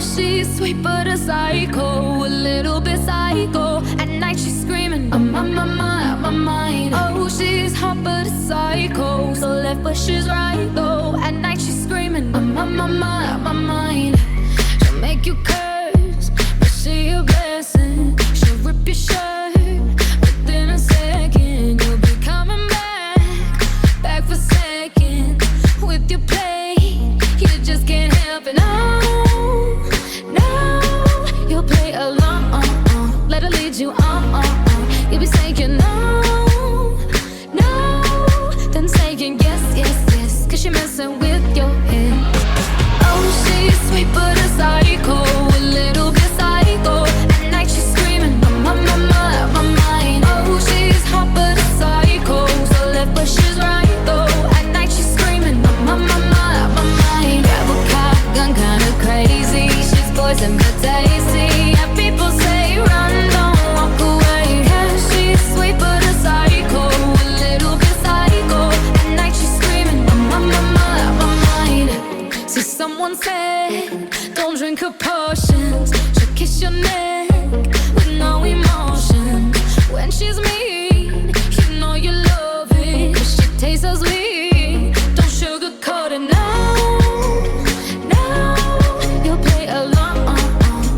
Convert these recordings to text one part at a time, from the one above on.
she's sweet but a psycho, a little bit psycho. At night she's screaming, I'm on my mind. Oh, she's hot but a psycho, so left but she's right though. At night she's screaming, I'm on my mind. She'll make you curse, but she a blessing. She'll rip your shirt within a second. You'll be coming back for second with your play. You just can't help it. No, you'll play along. Let her lead you on. You'll be saying no, then saying yes, cause she messing with your head. Oh, she's sweet but a psycho, a little bit psycho. At night she's screaming, I'm on my mind. Oh, she's hot but a psycho, so left but she's right though. At night she's screaming, I'm on my mind. Grab a cop, gun kinda crazy. She's poison but tasty. And people say run, don't walk away. Yeah, she's sweet but a psycho, a little bit psycho. At night she's screaming, I'm on my mind. See, someone said, don't drink her potions. She'll kiss your neck with no emotion. When she's mean, you know you love it, cause she tastes so sweet. Don't sugarcoat it, no, you'll play along.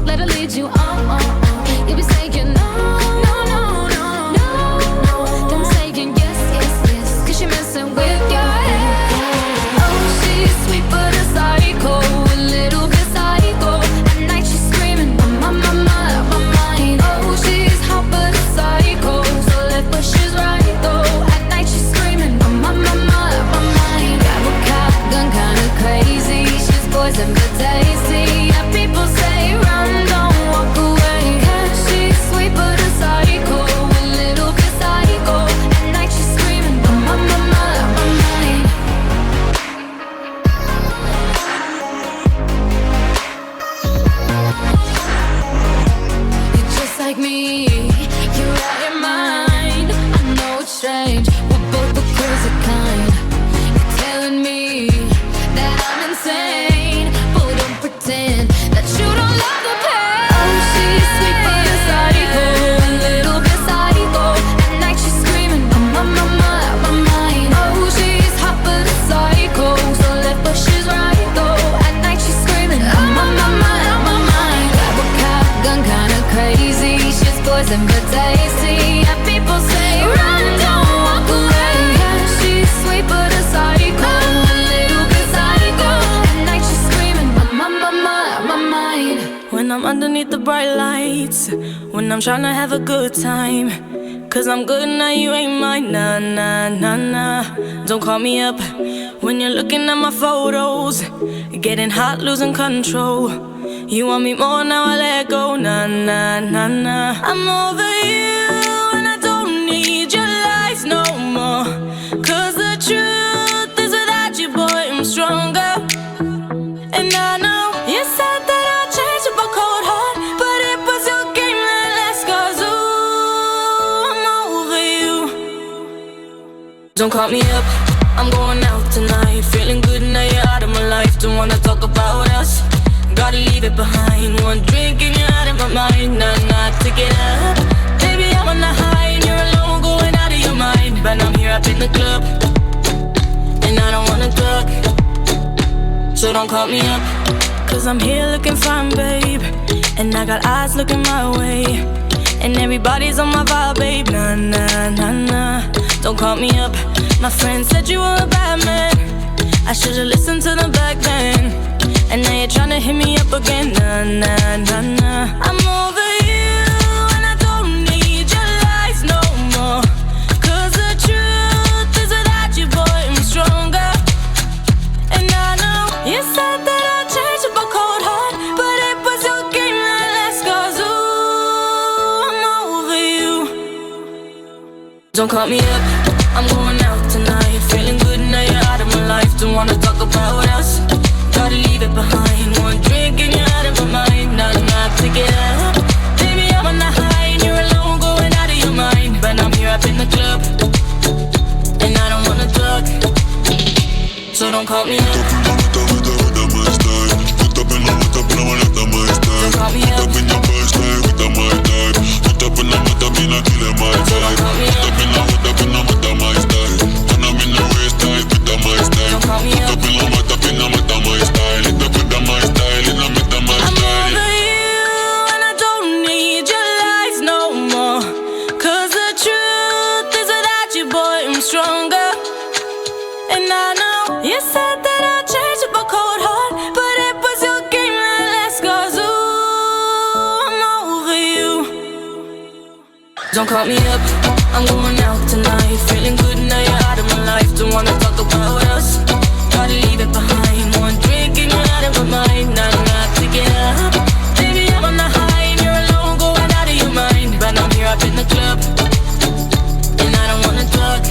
Let her lead you on. You'll be saying no, then saying yes, cause she messing with your head. Oh, she's sweet but a psycho, a little bit psycho. At night she's screaming, I'm on my mind. Oh, she's hot but a psycho, so left but she's right though. At night she's screaming, I'm on my mind. Grab a cop, gun kinda crazy. She's poison but tasty. And people say run, don't walk away. Yeah, she's sweet but a psycho, a little bit psycho. At night she's screaming, I'm on my mind. You're just like me, you're out your mind. I know it's strange, we're both the crazy kind. You're telling me that I'm insane, but don't pretend that you don't love the pain. Oh, she's sweet but a psycho, a little bit psycho. At night she's screaming, I'm on my mind. Oh, she's hot but a psycho, so left but she's right though. At night she's screaming, I'm on my mind. Grab a cop, gun kinda crazy. She's poison but tasty. And people say run, don't walk away. Yeah, she's sweet but a psycho, a little bit psycho. At night she's screaming, I'm on my mind. When I'm underneath the bright lights, when I'm tryna have a good time, cause I'm good now, you ain't mine. Nah. Don't call me up when you're looking at my photos, getting hot, losing control. You want me more, now I let go. Nah. I'm over you and I don't need your lies no more. Cause the truth is without you, boy, I'm stronger. And I know you said that I'll change up a cold heart, but it was your game that last. Cause ooh, I'm over you. Don't call me up, I'm going out tonight. Feeling good now you're out of my life. Don't wanna talk about us, gotta leave it behind. One drink and you're out of my mind. Nah, take it up. Baby, I'm on the high and you're alone, going out of your mind. But I'm here up in the club, and I don't wanna talk, so don't call me up. Cause I'm here looking fine, babe, and I got eyes looking my way, and everybody's on my vibe, babe. Nah. Don't call me up. My friend said you were a bad man, I should've listened to them back then. And now you're tryna hit me up again. Nah. I'm over you and I don't need your lies no more. Cause the truth is without you, boy, I'm stronger. And I know you said that I'd change up a cold heart, but it was your game that last. Cause ooh, I'm over you. Don't call me up, I'm going out tonight. Feeling good now you're out of my life. Don't wanna talk about us, gotta leave it behind. One drink and you're out of my mind. Nah, pick it up. Baby, I'm on the high and you're alone, going out of your mind. But I'm here up in the club, and I don't wanna talk, so don't call me up. Don't call me up, I'm going out tonight. Feeling good now you're out of my life. Don't wanna talk about us, gotta leave it behind. One drink and you're out of my mind. Nah, nah, pick it up. Baby, I'm on the high and you're alone, going out of your mind. But I'm here up in the club, and I don't wanna talk,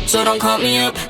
so don't call me up.